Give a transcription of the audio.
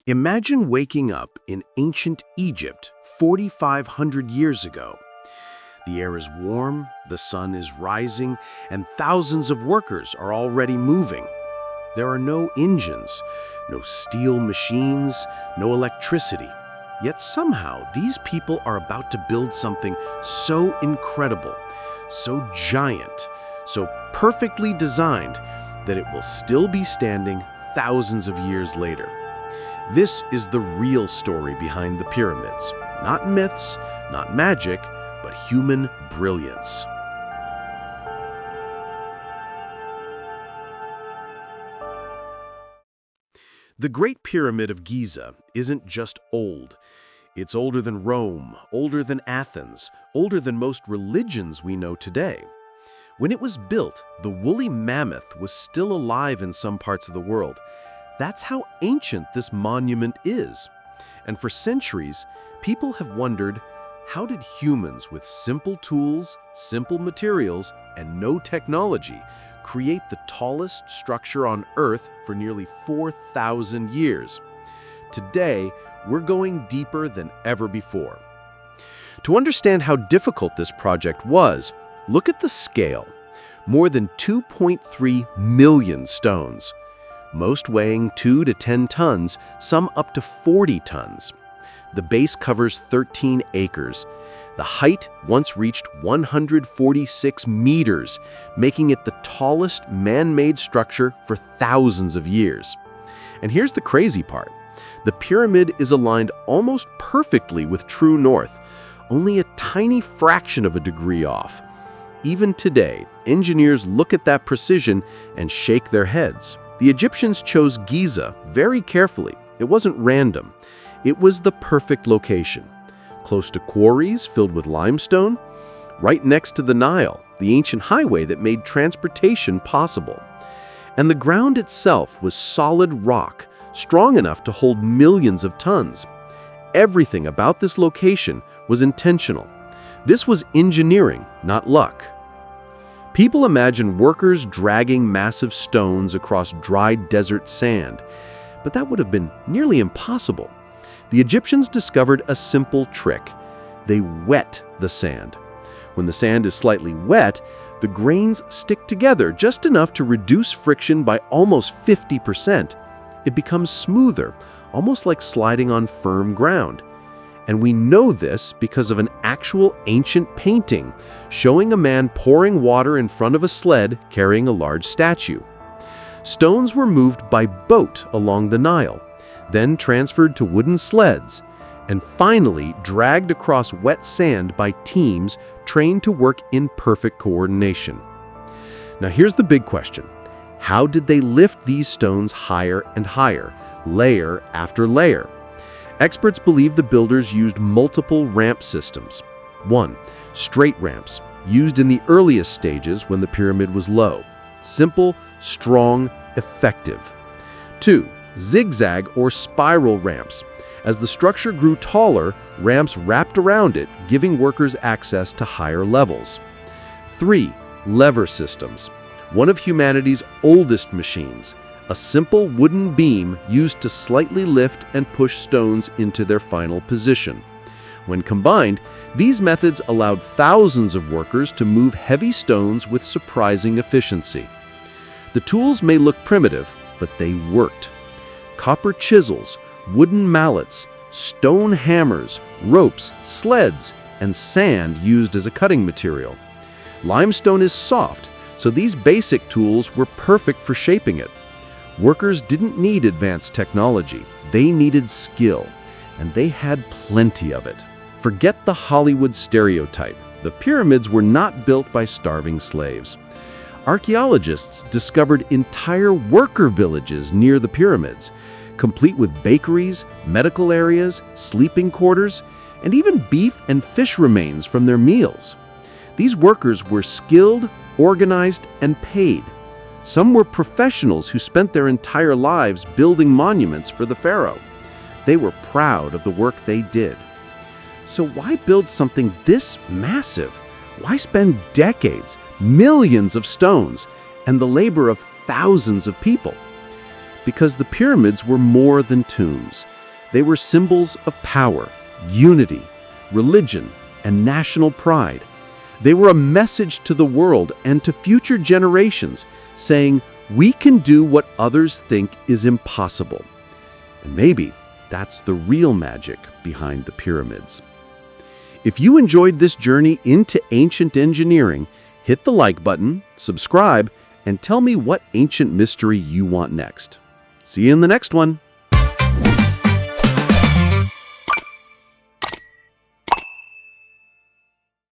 Imagine waking up in ancient Egypt 4,500 years ago. The air is warm, the sun is rising, and thousands of workers are already moving. There are no engines, no steel machines, no electricity. Yet somehow these people are about to build something so incredible, so giant, so perfectly designed that it will still be standing thousands of years later. This is the real story behind the pyramids. Not myths, not magic, but human brilliance. The Great Pyramid of Giza isn't just old. It's older than Rome, older than Athens, older than most religions we know today. When it was built, the woolly mammoth was still alive in some parts of the world. That's how ancient this monument is. And for centuries, people have wondered, how did humans with simple tools, simple materials, and no technology create the tallest structure on Earth for nearly 4,000 years? Today, we're going deeper than ever before. To understand how difficult this project was, look at the scale. More than 2.3 million stones. Most weighing 2 to 10 tons, some up to 40 tons. The base covers 13 acres. The height once reached 146 meters, making it the tallest man-made structure for thousands of years. And here's the crazy part. The pyramid is aligned almost perfectly with true north, only a tiny fraction of a degree off. Even today, engineers look at that precision and shake their heads. The Egyptians chose Giza very carefully. It wasn't random. It was the perfect location. Close to quarries filled with limestone, right next to the Nile, the ancient highway that made transportation possible. And the ground itself was solid rock, strong enough to hold millions of tons. Everything about this location was intentional. This was engineering, not luck. People imagine workers dragging massive stones across dry desert sand, but that would have been nearly impossible. The Egyptians discovered a simple trick. They wet the sand. When the sand is slightly wet, the grains stick together just enough to reduce friction by almost 50%. It becomes smoother, almost like sliding on firm ground. And we know this because of an actual ancient painting showing a man pouring water in front of a sled carrying a large statue. Stones were moved by boat along the Nile, then transferred to wooden sleds, and finally dragged across wet sand by teams trained to work in perfect coordination. Now here's the big question. How did they lift these stones higher and higher, layer after layer? Experts believe the builders used multiple ramp systems. 1. Straight ramps, used in the earliest stages when the pyramid was low. Simple, strong, effective. 2. Zigzag or spiral ramps. As the structure grew taller, ramps wrapped around it, giving workers access to higher levels. 3. Lever systems. One of humanity's oldest machines. A simple wooden beam used to slightly lift and push stones into their final position. When combined, these methods allowed thousands of workers to move heavy stones with surprising efficiency. The tools may look primitive, but they worked. Copper chisels, wooden mallets, stone hammers, ropes, sleds, and sand used as a cutting material. Limestone is soft, so these basic tools were perfect for shaping it. Workers didn't need advanced technology, they needed skill, and they had plenty of it. Forget the Hollywood stereotype. The pyramids were not built by starving slaves. Archaeologists discovered entire worker villages near the pyramids, complete with bakeries, medical areas, sleeping quarters, and even beef and fish remains from their meals. These workers were skilled, organized, and paid. Some were professionals who spent their entire lives building monuments for the pharaoh. They were proud of the work they did. So why build something this massive? Why spend decades, millions of stones, and the labor of thousands of people? because the pyramids were more than tombs. They were symbols of power, unity, religion, and national pride. They were a message to the world and to future generations, saying, we can do what others think is impossible. And maybe that's the real magic behind the pyramids. If you enjoyed this journey into ancient engineering, hit the like button, subscribe, and tell me what ancient mystery you want next. See you in the next one.